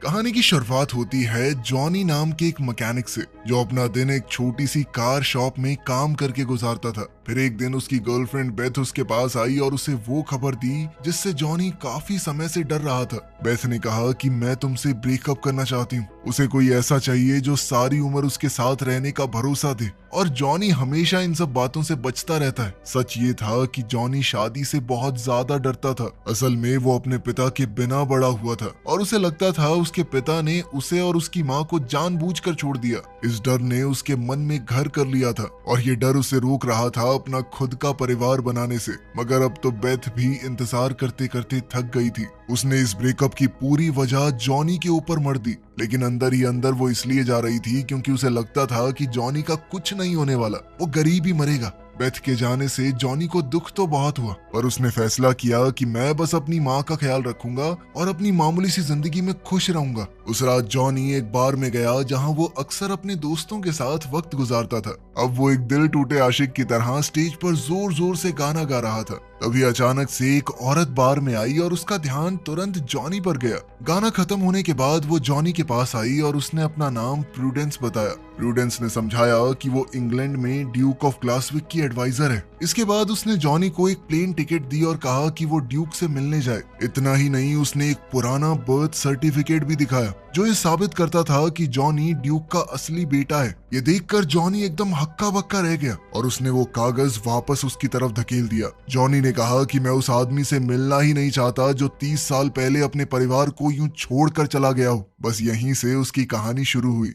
कहानी की शुरुआत होती है जॉनी नाम के एक मैकेनिक से, जो अपना दिन एक छोटी सी कार शॉप में काम करके गुजारता था। फिर एक दिन उसकी गर्लफ्रेंड बेथ उसके पास आई और उसे वो खबर दी जिससे जॉनी काफी समय से डर रहा था। बेथ ने कहा कि मैं तुमसे ब्रेकअप करना चाहती हूँ। उसे कोई ऐसा चाहिए जो सारी उम्र उसके साथ रहने का भरोसा दे। और जॉनी हमेशा इन सब बातों से बचता रहता है। सच ये था कि जॉनी शादी से बहुत ज्यादा डरता था। असल में वो अपने पिता के बिना बड़ा हुआ था और उसे लगता था उसके पिता ने उसे और उसकी माँ को जानबूझकर छोड़ दिया। इस डर ने उसके मन में घर कर लिया था और ये डर उसे रोक रहा था अपना खुद का परिवार बनाने से। मगर अब तो बेथ भी इंतजार करते करते थक गई थी। उसने इस ब्रेकअप की पूरी वजह जॉनी के ऊपर मर दी, लेकिन अंदर ही अंदर वो इसलिए जा रही थी क्योंकि उसे लगता था कि जॉनी का कुछ नहीं होने वाला, वो गरीब ही मरेगा। बेथ के जाने से जॉनी को दुख तो बहुत हुआ, पर उसने फैसला किया कि मैं बस अपनी माँ का ख्याल रखूंगा और अपनी मामूली सी जिंदगी में खुश रहूंगा। उस रात जॉनी एक बार में गया जहाँ वो अक्सर अपने दोस्तों के साथ वक्त गुजारता था। अब वो एक दिल टूटे आशिक की तरह स्टेज पर जोर जोर से गाना गा रहा था। तभी अचानक से एक औरत बार में आई और उसका ध्यान तुरंत जॉनी पर गया। गाना खत्म होने के बाद वो जॉनी के पास आई और उसने अपना नाम प्रूडेंस बताया। प्रूडेंस ने समझाया कि वो इंग्लैंड में ड्यूक ऑफ ग्लासविक की एडवाइजर है। इसके बाद उसने जॉनी को एक प्लेन टिकट दी और कहा कि वो ड्यूक से मिलने जाए। इतना ही नहीं, उसने एक पुराना बर्थ सर्टिफिकेट भी दिखाया जो ये साबित करता था कि जॉनी ड्यूक का असली बेटा है। ये देखकर जॉनी एकदम हक्का बक्का रह गया और उसने वो कागज वापस उसकी तरफ धकेल दिया। जॉनी ने कहा कि मैं उस आदमी से मिलना ही नहीं चाहता जो 30 साल पहले अपने परिवार को यूं छोड़कर चला गया हो। बस यहीं से उसकी कहानी शुरू हुई।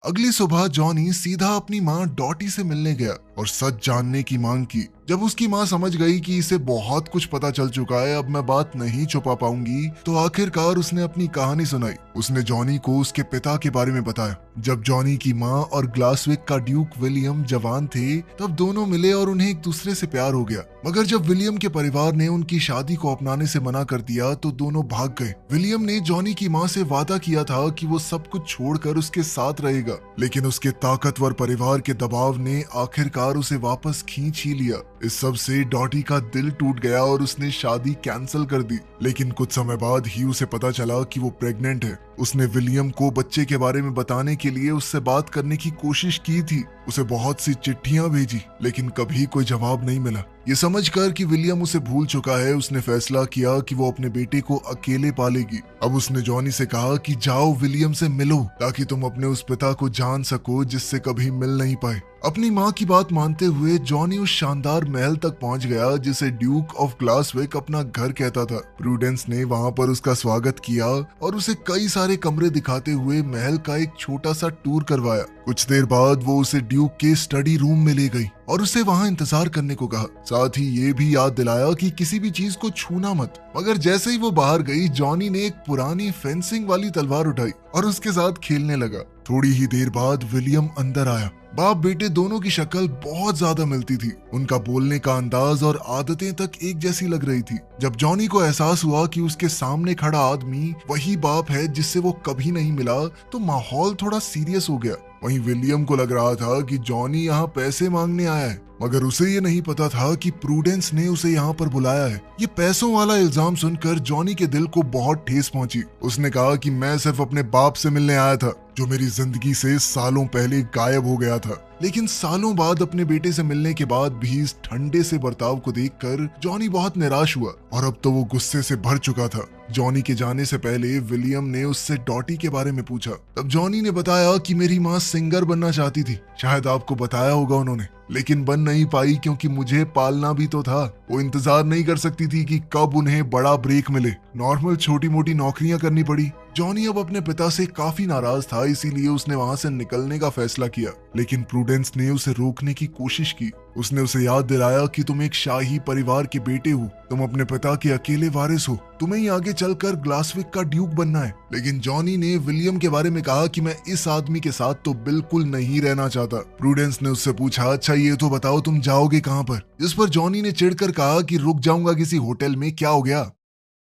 अगली सुबह जॉनी सीधा अपनी माँ डॉटी से मिलने गया और सच जानने की मांग की। जब उसकी माँ समझ गई कि इसे बहुत कुछ पता चल चुका है, अब मैं बात नहीं छुपा पाऊंगी, तो आखिरकार उसने अपनी कहानी सुनाई। उसने जॉनी को उसके पिता के बारे में बताया। जब जॉनी की माँ और ग्लासविक का ड्यूक विलियम जवान थे, तब दोनों मिले और उन्हें एक दूसरे से प्यार हो गया। मगर जब विलियम के परिवार ने उनकी शादी को अपनाने से मना कर दिया तो दोनों भाग गए। विलियम ने जॉनी की माँ से वादा किया था कि वो सब कुछ छोड़कर उसके साथ रहेगा, लेकिन उसके ताकतवर परिवार के दबाव ने आखिरकार उसे वापस खींच ही लिया। इस सब से डॉटी का दिल टूट गया और उसने शादी कैंसिल कर दी। लेकिन कुछ समय बाद ही उसे पता चला कि वो प्रेग्नेंट है। उसने विलियम को बच्चे के बारे में बताने के लिए उससे बात करने की कोशिश की थी। उसे बहुत सी चिट्ठियां भेजी, लेकिन कभी कोई जवाब नहीं मिला। ये समझकर कि विलियम उसे भूल चुका है, उसने फैसला किया कि वो अपने बेटे को अकेले पालेगी। अब उसने जॉनी से कहा कि जाओ विलियम से मिलो, ताकि तुम अपने उस पिता को जान सको जिससे कभी मिल नहीं पाए। अपनी माँ की बात मानते हुए जॉनी उस शानदार महल तक पहुंच गया जिसे ड्यूक ऑफ ग्लासविक अपना घर कहता था। प्रूडेंस ने वहां पर उसका स्वागत किया और उसे कई सारे कमरे दिखाते हुए महल का एक छोटा सा टूर करवाया। कुछ देर बाद वो उसे ड्यूक के स्टडी रूम में ले गई और उसे वहां इंतजार करने को कहा। साथ ही ये भी याद दिलाया कि किसी भी चीज को छूना मत। मगर जैसे ही वो बाहर गई, जॉनी ने एक पुरानी फेंसिंग वाली तलवार उठाई और उसके साथ खेलने लगा। थोड़ी ही देर बाद विलियम अंदर आया। बाप बेटे दोनों की शक्ल बहुत ज्यादा मिलती थी। उनका बोलने का अंदाज और आदतें तक एक जैसी लग रही थी। जब जॉनी को एहसास हुआ कि उसके सामने खड़ा आदमी वही बाप है जिससे वो कभी नहीं मिला, तो माहौल थोड़ा सीरियस हो गया। वहीं विलियम को लग रहा था कि जॉनी यहाँ पैसे मांगने आया है, मगर उसे ये नहीं पता था कि प्रूडेंस ने उसे यहाँ पर बुलाया है। ये पैसों वाला इल्जाम सुनकर जॉनी के दिल को बहुत ठेस पहुंची। उसने कहा कि मैं सिर्फ अपने बाप से मिलने आया था, जो मेरी जिंदगी से सालों पहले गायब हो गया था। लेकिन सालों बाद अपने बेटे से मिलने के बाद भी इस ठंडे से बर्ताव को देखकर जॉनी बहुत निराश हुआ और अब तो वो गुस्से से भर चुका था। जॉनी के जाने से पहले विलियम ने उससे डॉटी के बारे में पूछा। तब जॉनी ने बताया कि मेरी माँ सिंगर बनना चाहती थी, शायद आपको बताया होगा उन्होंने, लेकिन बन नहीं पाई क्योंकि मुझे पालना भी तो था। वो इंतजार नहीं कर सकती थी कि कब उन्हें बड़ा ब्रेक मिले। नॉर्मल छोटी मोटी नौकरियां करनी पड़ी। जॉनी अब अपने पिता से काफी नाराज था, इसीलिए उसने वहां से निकलने का फैसला किया। लेकिन प्रूडेंस ने उसे रोकने की कोशिश की। उसने उसे याद दिलाया कि तुम एक शाही परिवार के बेटे हो, तुम अपने पिता के अकेले वारिस हो, तुम्हें ही आगे चलकर ग्लासविक का ड्यूक बनना है। लेकिन जॉनी ने विलियम के बारे में कहा कि मैं इस आदमी के साथ तो बिल्कुल नहीं रहना चाहता। प्रूडेंस ने उससे पूछा, अच्छा ये तो बताओ तुम जाओगे कहाँ पर? जिस पर जॉनी ने चिढ़कर कहा कि रुक जाऊंगा किसी होटल में, क्या हो गया?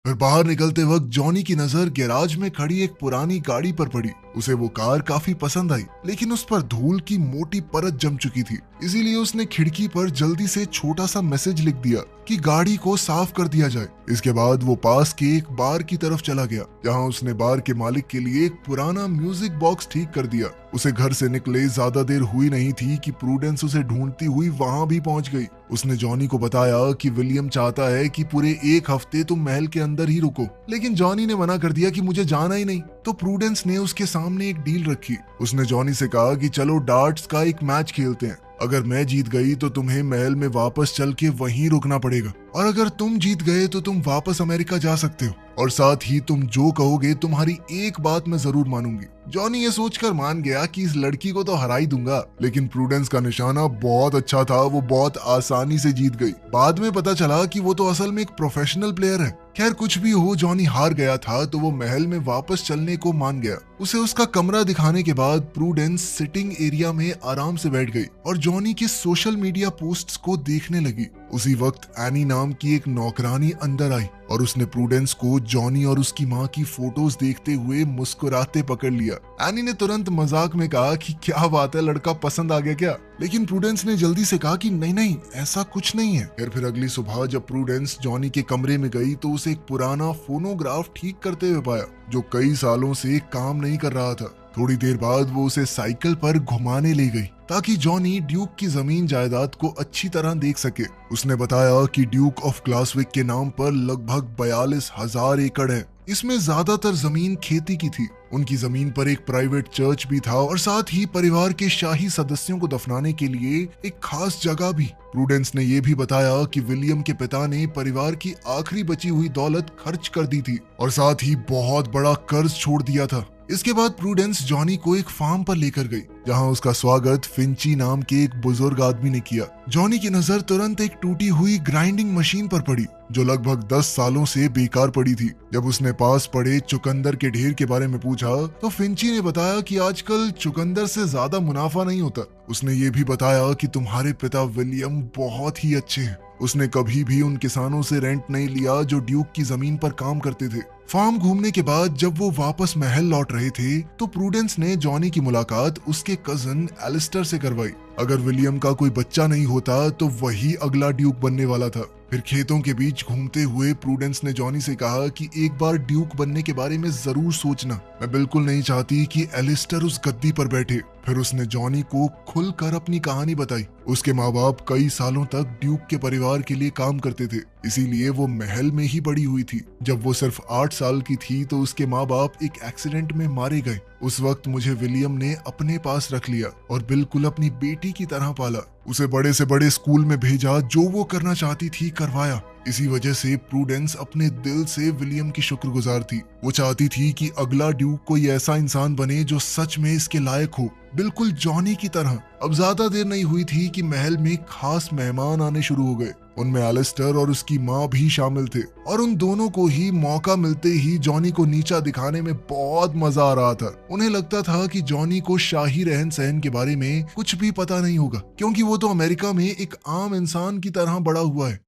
फिर बाहर निकलते वक्त जॉनी की नजर गैराज में खड़ी एक पुरानी गाड़ी पर पड़ी। उसे वो कार काफी पसंद आई, लेकिन उस पर धूल की मोटी परत जम चुकी थी। इसीलिए उसने खिड़की पर जल्दी से छोटा सा मैसेज लिख दिया। कि गाड़ी को साफ कर दिया जाए। इसके बाद वो पास के एक बार की तरफ चला गया, जहां उसने बार के मालिक के लिए एक पुराना म्यूजिक बॉक्स ठीक कर दिया। उसे घर से निकले ज्यादा देर हुई नहीं थी कि प्रूडेंस उसे ढूंढती हुई वहां भी पहुंच गई। उसने जॉनी को बताया कि विलियम चाहता है कि पूरे एक हफ्ते तुम महल के अंदर ही रुको, लेकिन जॉनी ने मना कर दिया कि मुझे जाना ही नहीं। तो प्रूडेंस ने उसके सामने एक डील रखी। उसने जॉनी से कहा कि चलो डार्ट्स का एक मैच खेलते हैं। अगर मैं जीत गई तो तुम्हें महल में वापस चल के वहीं रुकना पड़ेगा, और अगर तुम जीत गए तो तुम वापस अमेरिका जा सकते हो, और साथ ही तुम जो कहोगे तुम्हारी एक बात मैं जरूर मानूंगी। जॉनी ये सोचकर मान गया कि इस लड़की को तो हरा ही दूंगा, लेकिन प्रूडेंस का निशाना बहुत अच्छा था। वो बहुत आसानी से जीत गई। बाद में पता चला कि वो तो असल में एक प्रोफेशनल प्लेयर है। खैर कुछ भी हो, जॉनी हार गया था तो वो महल में वापस चलने को मान गया। उसे उसका कमरा दिखाने के बाद प्रूडेंस सिटिंग एरिया में आराम से बैठ गई और जॉनी के सोशल मीडिया पोस्ट्स को देखने लगी। उसी वक्त एनी नाम की एक नौकरानी अंदर आई और उसने प्रूडेंस को जॉनी और उसकी माँ की फोटोज देखते हुए मुस्कुराते पकड़ लिया। एनी ने तुरंत मजाक में कहा कि क्या बात है, लड़का पसंद आ गया क्या? लेकिन प्रूडेंस ने जल्दी से कहा कि नहीं नहीं, ऐसा कुछ नहीं है। फिर अगली सुबह जब प्रूडेंस जॉनी के कमरे में गई तो उसे एक पुराना फोनोग्राफ ठीक करते हुए पाया, जो कई सालों से काम नहीं कर रहा था। थोड़ी देर बाद वो उसे साइकिल पर घुमाने ले गई ताकि जॉनी ड्यूक की जमीन जायदाद को अच्छी तरह देख सके। उसने बताया कि ड्यूक ऑफ ग्लासविक के नाम पर लगभग 42,000 एकड़ है। इसमें ज्यादातर जमीन खेती की थी। उनकी जमीन पर एक प्राइवेट चर्च भी था और साथ ही परिवार के शाही सदस्यों को दफनाने के लिए एक खास जगह भी। प्रूडेंस ने यह भी बताया कि विलियम के पिता ने परिवार की आखिरी बची हुई दौलत खर्च कर दी थी और साथ ही बहुत बड़ा कर्ज छोड़ दिया था। इसके बाद प्रूडेंस जॉनी को एक फार्म पर लेकर गई, जहां उसका स्वागत फिंची नाम के एक बुजुर्ग आदमी ने किया। जॉनी की नजर तुरंत एक टूटी हुई ग्राइंडिंग मशीन पर पड़ी, जो लगभग 10 सालों से बेकार पड़ी थी। जब उसने पास पड़े चुकंदर के ढेर के बारे में पूछा तो फिंची ने बताया कि आजकल चुकंदर से ज्यादा मुनाफा नहीं होता। उसने ये भी बताया कि तुम्हारे पिता विलियम बहुत ही अच्छे हैं। उसने कभी भी उन किसानों से रेंट नहीं लिया जो ड्यूक की जमीन पर काम करते थे। फार्म घूमने के बाद जब वो वापस महल लौट रहे थे तो प्रूडेंस ने जॉनी की मुलाकात उसके कजन एलिस्टर से करवाई। अगर विलियम का कोई बच्चा नहीं होता तो वही अगला ड्यूक बनने वाला था। फिर खेतों के बीच घूमते हुए प्रूडेंस ने जॉनी से कहा कि एक बार ड्यूक बनने के बारे में जरूर सोचना। मैं बिल्कुल नहीं चाहती कि एलिस्टर उस गद्दी पर बैठे। फिर उसने जॉनी को खुलकर अपनी कहानी बताई। उसके माँ बाप कई सालों तक ड्यूक के परिवार के लिए काम करते थे, इसीलिए वो महल में ही बड़ी हुई थी। जब वो सिर्फ 8 साल की थी तो उसके माँ बाप एक एक्सीडेंट में मारे गए। उस वक्त मुझे विलियम ने अपने पास रख लिया और बिल्कुल अपनी बेटी की तरह पाला। उसे बड़े से बड़े स्कूल में भेजा, जो वो करना चाहती थी करवाया। इसी वजह से प्रूडेंस अपने दिल से विलियम की शुक्रगुजार थी। वो चाहती थी कि अगला ड्यूक कोई ऐसा इंसान बने जो सच में इसके लायक हो, बिल्कुल जॉनी की तरह। अब ज्यादा देर नहीं हुई थी कि महल में खास मेहमान आने शुरू हो गए। उनमें एलिस्टर और उसकी माँ भी शामिल थे और उन दोनों को ही मौका मिलते ही जॉनी को नीचा दिखाने में बहुत मजा आ रहा था। उन्हें लगता था कि जॉनी को शाही रहन सहन के बारे में कुछ भी पता नहीं होगा, क्योंकि वो तो अमेरिका में एक आम इंसान की तरह बड़ा हुआ है।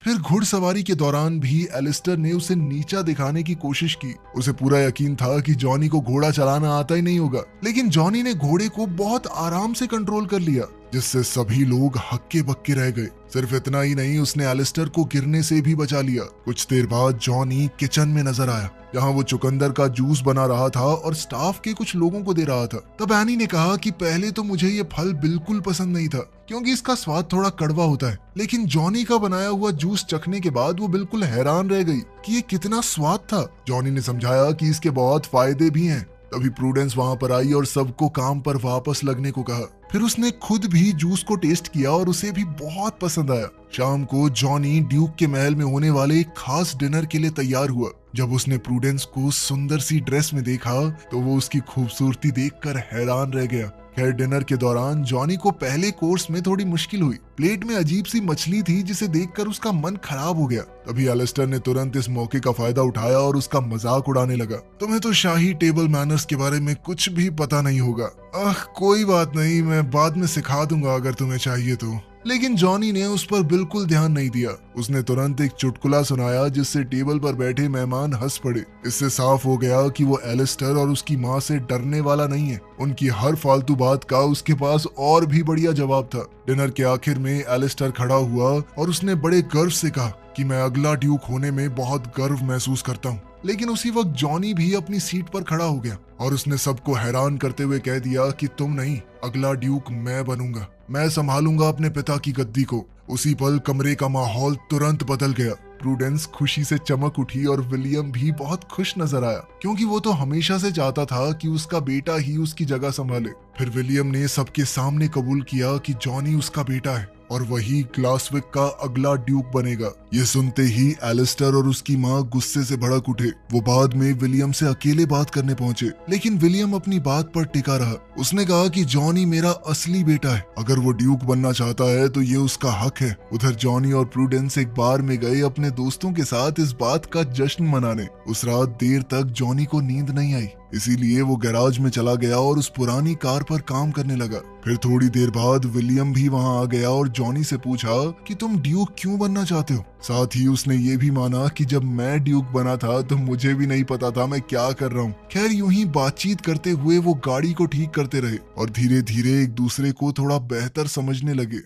फिर घुड़सवारी के दौरान भी एलिस्टर ने उसे नीचा दिखाने की कोशिश की। उसे पूरा यकीन था कि जॉनी को घोड़ा चलाना आता ही नहीं होगा, लेकिन जॉनी ने घोड़े को बहुत आराम से कंट्रोल कर लिया, जिससे सभी लोग हक्के बक्के रह गए। सिर्फ इतना ही नहीं, उसने एलिस्टर को गिरने से भी बचा लिया। कुछ देर बाद जॉनी किचन में नजर आया, जहां वो चुकंदर का जूस बना रहा था और स्टाफ के कुछ लोगों को दे रहा था। तब एनी ने कहा कि पहले तो मुझे ये फल बिल्कुल पसंद नहीं था, क्योंकि इसका स्वाद थोड़ा कड़वा होता है, लेकिन जॉनी का बनाया हुआ जूस चखने के बाद वो बिल्कुल हैरान रह गई कि ये कितना स्वाद था। जॉनी ने समझाया कि इसके बहुत फायदे भी हैं। तभी प्रूडेंस वहां पर आई और सबको काम पर वापस लगने को कहा। फिर उसने खुद भी जूस को टेस्ट किया और उसे भी बहुत पसंद आया। शाम को जॉनी ड्यूक के महल में होने वाले एक खास डिनर के लिए तैयार हुआ। जब उसने प्रूडेंस को सुंदर सी ड्रेस में देखा तो वो उसकी खूबसूरती देखकर हैरान रह गया। खैर डिनर के दौरान जॉनी को पहले कोर्स में थोड़ी मुश्किल हुई। प्लेट में अजीब सी मछली थी जिसे देखकर उसका मन खराब हो गया। तभी एलिस्टर ने तुरंत इस मौके का फायदा उठाया और उसका मजाक उड़ाने लगा। तुम्हें तो शाही टेबल मैनर्स के बारे में कुछ भी पता नहीं होगा। कोई बात नहीं, मैं बाद में सिखा दूंगा अगर तुम्हें चाहिए तो। लेकिन जॉनी ने उस पर बिल्कुल ध्यान नहीं दिया। उसने तुरंत एक चुटकुला सुनाया जिससे टेबल पर बैठे मेहमान हंस पड़े। इससे साफ हो गया कि वो एलिस्टर और उसकी माँ से डरने वाला नहीं है। उनकी हर फालतू बात का उसके पास और भी बढ़िया जवाब था। डिनर के आखिर में एलिस्टर खड़ा हुआ और उसने बड़े गर्व से कहा कि मैं अगला ड्यूक होने में बहुत गर्व महसूस करता हूँ। लेकिन उसी वक्त जॉनी भी अपनी सीट पर खड़ा हो गया और उसने सबको हैरान करते हुए कह दिया कि तुम नहीं, अगला ड्यूक मैं बनूंगा, मैं संभालूंगा अपने पिता की गद्दी को। उसी पल कमरे का माहौल तुरंत बदल गया। प्रूडेंस खुशी से चमक उठी और विलियम भी बहुत खुश नजर आया, क्योंकि वो तो हमेशा से चाहता था कि उसका बेटा ही उसकी जगह संभाले। फिर विलियम ने सबके सामने कबूल किया कि जॉनी उसका बेटा है और वही ग्लासविक का अगला ड्यूक बनेगा। ये सुनते ही एलिस्टर और उसकी माँ गुस्से से भड़क उठे। वो बाद में विलियम से अकेले बात करने पहुंचे, लेकिन विलियम अपनी बात पर टिका रहा। उसने कहा कि जॉनी मेरा असली बेटा है, अगर वो ड्यूक बनना चाहता है तो ये उसका हक है। उधर जॉनी और प्रूडेंस एक बार में गए अपने दोस्तों के साथ इस बात का जश्न मनाने। उस रात देर तक जॉनी को नींद नहीं आई, इसीलिए वो गैराज में चला गया और उस पुरानी कार पर काम करने लगा। फिर थोड़ी देर बाद विलियम भी वहां आ गया और जॉनी से पूछा कि तुम ड्यूक क्यों बनना चाहते हो। साथ ही उसने ये भी माना कि जब मैं ड्यूक बना था तो मुझे भी नहीं पता था मैं क्या कर रहा हूँ। खैर, यूं ही बातचीत करते हुए वो गाड़ी को ठीक करते रहे और धीरे धीरे एक दूसरे को थोड़ा बेहतर समझने लगे।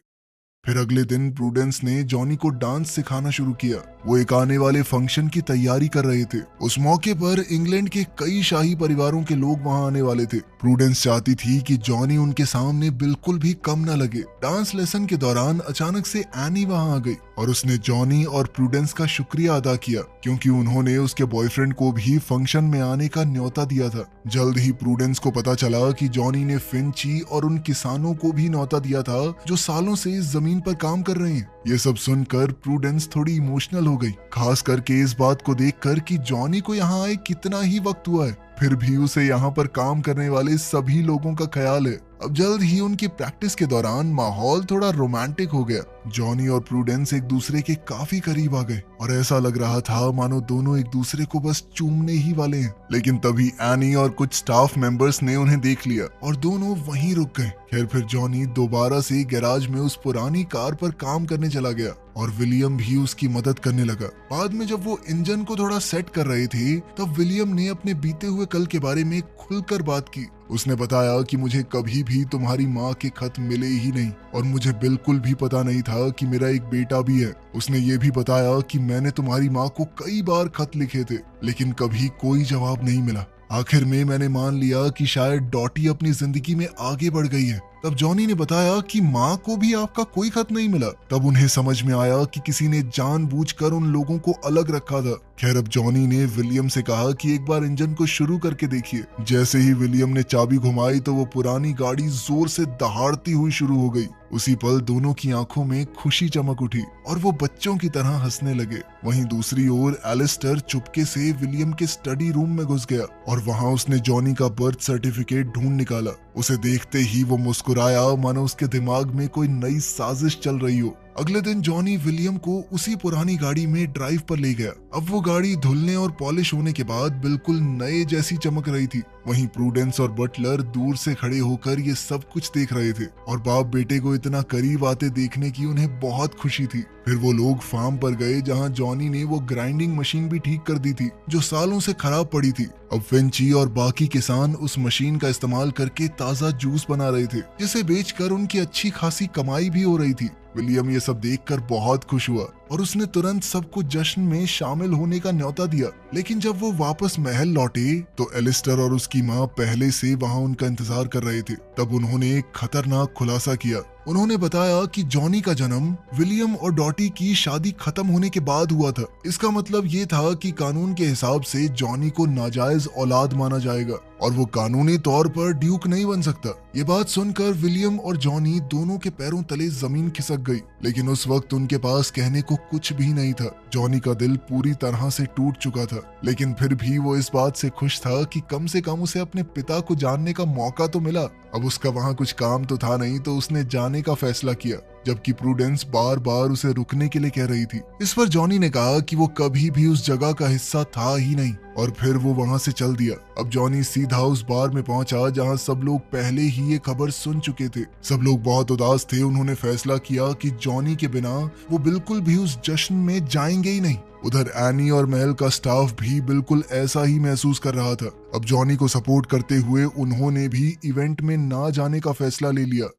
फिर अगले दिन प्रूडेंस ने जॉनी को डांस सिखाना शुरू किया। वो एक आने वाले फंक्शन की तैयारी कर रहे थे। उस मौके पर इंग्लैंड के कई शाही परिवारों के लोग वहां आने वाले थे। प्रूडेंस चाहती थी कि जॉनी उनके सामने बिल्कुल भी कम न लगे। डांस लेसन के दौरान अचानक से एनी वहां आ गई और उसने जॉनी और प्रूडेंस का शुक्रिया अदा किया, क्योंकि उन्होंने उसके बॉयफ्रेंड को भी फंक्शन में आने का न्योता दिया था। जल्द ही प्रूडेंस को पता चला कि जॉनी ने फिंची और उन किसानों को भी न्योता दिया था जो सालों से इस जमीन पर काम कर रहे हैं। ये सब सुनकर प्रूडेंस थोड़ी इमोशनल हो गई, खास करके इस बात को देखकर कि जॉनी को यहाँ आए कितना ही वक्त हुआ है, फिर भी उसे यहाँ पर काम करने वाले सभी लोगों का ख्याल है। अब जल्द ही उनकी प्रैक्टिस के दौरान माहौल थोड़ा रोमांटिक हो गया। जॉनी और प्रूडेंस एक दूसरे के काफी करीब आ गए और ऐसा लग रहा था मानो दोनों एक दूसरे को बस चूमने ही वाले हैं। लेकिन तभी एनी और कुछ स्टाफ मेंबर्स ने उन्हें देख लिया और दोनों वहीं रुक गए। खैर, फिर जॉनी दोबारा से गैराज में उस पुरानी कार पर काम करने चला गया और विलियम भी उसकी मदद करने लगा। बाद में जब वो इंजन को थोड़ा सेट कर रहे थे तब विलियम ने अपने बीते हुए कल के बारे में खुलकर बात की। उसने बताया कि मुझे कभी भी तुम्हारी माँ के खत मिले ही नहीं और मुझे बिल्कुल भी पता नहीं था कि मेरा एक बेटा भी है। उसने ये भी बताया कि मैंने तुम्हारी माँ को कई बार खत लिखे थे, लेकिन कभी कोई जवाब नहीं मिला। आखिर में मैंने मान लिया कि शायद डॉटी अपनी जिंदगी में आगे बढ़ गई है। तब जॉनी ने बताया कि माँ को भी आपका कोई खत नहीं मिला। तब उन्हें समझ में आया कि किसी ने जानबूझकर उन लोगों को अलग रखा था। खैर, अब जॉनी ने विलियम से कहा कि एक बार इंजन को शुरू करके देखिए। जैसे ही विलियम ने चाबी घुमाई तो वो पुरानी गाड़ी जोर से दहाड़ती हुई शुरू हो गई। उसी पल दोनों की आंखों में खुशी चमक उठी और वो बच्चों की तरह हंसने लगे। वहीं दूसरी ओर एलिस्टर चुपके से विलियम के स्टडी रूम में घुस गया और वहां उसने जॉनी का बर्थ सर्टिफिकेट ढूंढ निकाला। उसे देखते ही वो मुस्कुराया, मानो उसके दिमाग में कोई नई साजिश चल रही हो। अगले दिन जॉनी विलियम को उसी पुरानी गाड़ी में ड्राइव पर ले गया। अब वो गाड़ी धुलने और पॉलिश होने के बाद बिल्कुल नए जैसी चमक रही थी। वहीं प्रूडेंस और बटलर दूर से खड़े होकर ये सब कुछ देख रहे थे और बाप बेटे को इतना करीब आते देखने की उन्हें बहुत खुशी थी। फिर वो लोग फार्म पर गए जहां जॉनी ने वो ग्राइंडिंग मशीन भी ठीक कर दी थी जो सालों से खराब पड़ी थी। अब फिंची और बाकी किसान उस मशीन का इस्तेमाल करके ताजा जूस बना रहे थे, जिसे बेचकर उनकी अच्छी खासी कमाई भी हो रही थी। विलियम ये सब देखकर बहुत खुश हुआ और उसने तुरंत सबको जश्न में शामिल होने का न्योता दिया। लेकिन जब वो वापस महल लौटे तो एलिस्टर और उसकी माँ पहले से वहां उनका इंतजार कर रहे थे। तब उन्होंने एक खतरनाक खुलासा किया। उन्होंने बताया कि जॉनी का जन्म विलियम और डॉटी की शादी खत्म होने के बाद हुआ था। इसका मतलब ये था कि कानून के हिसाब से जॉनी को नाजायज औलाद माना जाएगा और वो कानूनी तौर पर ड्यूक नहीं बन सकता। ये बात सुनकर विलियम और जॉनी दोनों के पैरों तले जमीन खिसक गई, लेकिन उस वक्त उनके पास कहने को कुछ भी नहीं था। जॉनी का दिल पूरी तरह से टूट चुका था, लेकिन फिर भी वो इस बात से खुश था कि कम से कम उसे अपने पिता को जानने का मौका तो मिला। अब उसका वहां कुछ काम तो था नहीं, तो उसने जाने का फैसला किया। जबकि प्रूडेंस बार बार उसे रुकने के लिए कह रही थी। इस पर जॉनी ने कहा कि वो कभी भी उस जगह का हिस्सा था ही नहीं और फिर वो वहां से चल दिया। अब जॉनी सीधा उस बार में पहुंचा जहां सब लोग पहले ही ये खबर सुन चुके थे। सब लोग बहुत उदास थे। उन्होंने फैसला किया कि जॉनी के बिना वो बिल्कुल भी उस जश्न में जाएंगे ही नहीं। उधर एनी और महल का स्टाफ भी बिल्कुल ऐसा ही महसूस कर रहा था। अब जॉनी को सपोर्ट करते हुए उन्होंने भी इवेंट में ना जाने का फैसला ले लिया।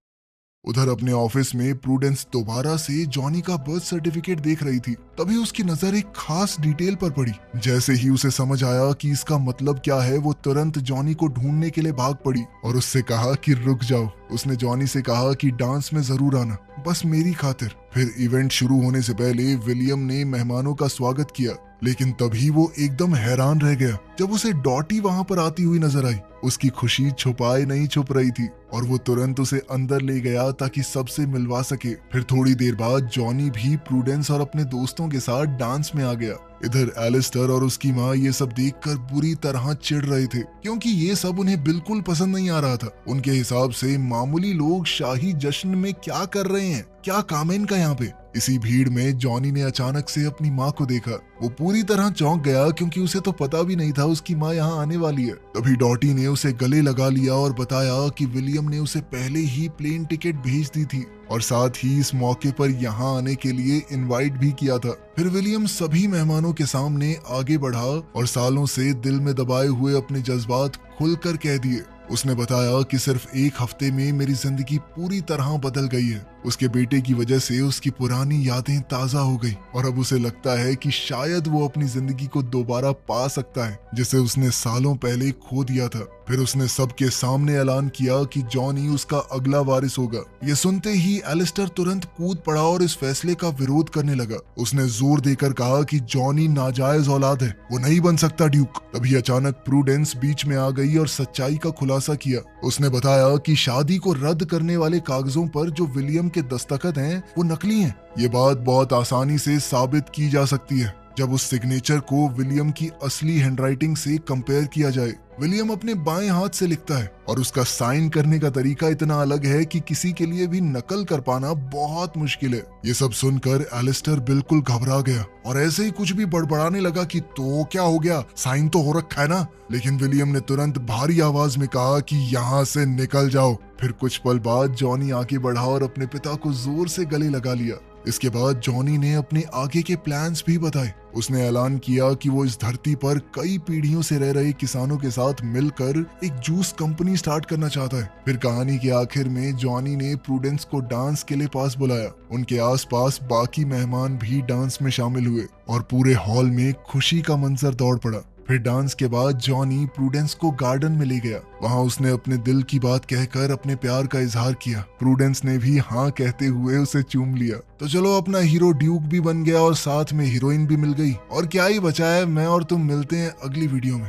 उधर अपने ऑफिस में प्रूडेंस दोबारा से जॉनी का बर्थ सर्टिफिकेट देख रही थी। तभी उसकी नजर एक खास डिटेल पर पड़ी। जैसे ही उसे समझ आया कि इसका मतलब क्या है, वो तुरंत जॉनी को ढूंढने के लिए भाग पड़ी और उससे कहा कि रुक जाओ। उसने जॉनी से कहा कि डांस में जरूर आना, बस मेरी खातिर। फिर इवेंट शुरू होने से पहले विलियम ने मेहमानों का स्वागत किया, लेकिन तभी वो एकदम हैरान रह गया जब उसे डॉटी वहां पर आती हुई नजर आई। उसकी खुशी छुपाए नहीं छुप रही थी और वो तुरंत उसे अंदर ले गया ताकि सबसे मिलवा सके। फिर थोड़ी देर बाद जॉनी भी प्रूडेंस और अपने दोस्तों के साथ डांस में आ गया। इधर एलिस्टर और उसकी माँ ये सब देखकर बुरी तरह चिढ़ रहे थे, क्योंकि ये सब उन्हें बिल्कुल पसंद नहीं आ रहा था। उनके हिसाब से मामूली लोग शाही जश्न में क्या कर रहे हैं, क्या काम है इनका यहाँ पे। इसी भीड़ में जॉनी ने अचानक से अपनी माँ को देखा। वो पूरी तरह चौंक गया, क्योंकि उसे तो पता भी नहीं था उसकी माँ यहाँ आने वाली है। तभी डॉटी ने उसे गले लगा लिया और बताया कि विलियम ने उसे पहले ही प्लेन टिकट भेज दी थी और साथ ही इस मौके पर यहाँ आने के लिए इनवाइट भी किया था। फिर विलियम सभी मेहमानों के सामने आगे बढ़ा और सालों से दिल में दबाए हुए अपने जज्बात खुलकर कह दिए। उसने बताया कि सिर्फ एक हफ्ते में मेरी जिंदगी पूरी तरह बदल गई है। उसके बेटे की वजह से उसकी पुरानी यादें ताजा हो गई और अब उसे लगता है कि शायद वो अपनी जिंदगी को दोबारा पा सकता है, जिसे उसने सालों पहले खो दिया था। फिर उसने सबके सामने ऐलान किया कि जॉनी उसका अगला वारिस होगा। ये सुनते ही एलिस्टर तुरंत कूद पड़ा और इस फैसले का विरोध करने लगा। उसने जोर देकर कहा कि जॉनी नाजायज औलाद है, वो नहीं बन सकता ड्यूक। तभी अचानक प्रूडेंस बीच में आ गई और सच्चाई का खुलासा किया। उसने बताया कि शादी को रद्द करने वाले कागजों पर जो विलियम के दस्तखत हैं वो नकली हैं। ये बात बहुत आसानी से साबित की जा सकती है जब उस सिग्नेचर को विलियम की असली हैंडराइटिंग से कंपेयर किया जाए। विलियम अपने बाएं हाथ से लिखता है और उसका साइन करने का तरीका इतना अलग है कि किसी के लिए भी नकल कर पाना बहुत मुश्किल है। ये सब सुनकर एलिस्टर बिल्कुल घबरा गया और ऐसे ही कुछ भी बड़बड़ाने लगा कि तो क्या हो गया, साइन तो हो रखा है ना। लेकिन विलियम ने तुरंत भारी आवाज में कहा कि यहाँ से निकल जाओ। फिर कुछ पल बाद जॉनी आगे बढ़ा और अपने पिता को जोर से गले लगा लिया। इसके बाद जॉनी ने अपने आगे के प्लान्स भी बताए। उसने ऐलान किया कि वो इस धरती पर कई पीढ़ियों से रह रहे किसानों के साथ मिलकर एक जूस कंपनी स्टार्ट करना चाहता है। फिर कहानी के आखिर में जॉनी ने प्रूडेंस को डांस के लिए पास बुलाया। उनके आसपास बाकी मेहमान भी डांस में शामिल हुए और पूरे हॉल में खुशी का मंजर दौड़ पड़ा। फिर डांस के बाद जॉनी प्रूडेंस को गार्डन में ले गया। वहां उसने अपने दिल की बात कहकर अपने प्यार का इजहार किया। प्रूडेंस ने भी हाँ कहते हुए उसे चूम लिया। तो चलो, अपना हीरो ड्यूक भी बन गया और साथ में हीरोइन भी मिल गई। और क्या ही बचा है, मैं और तुम मिलते हैं अगली वीडियो में।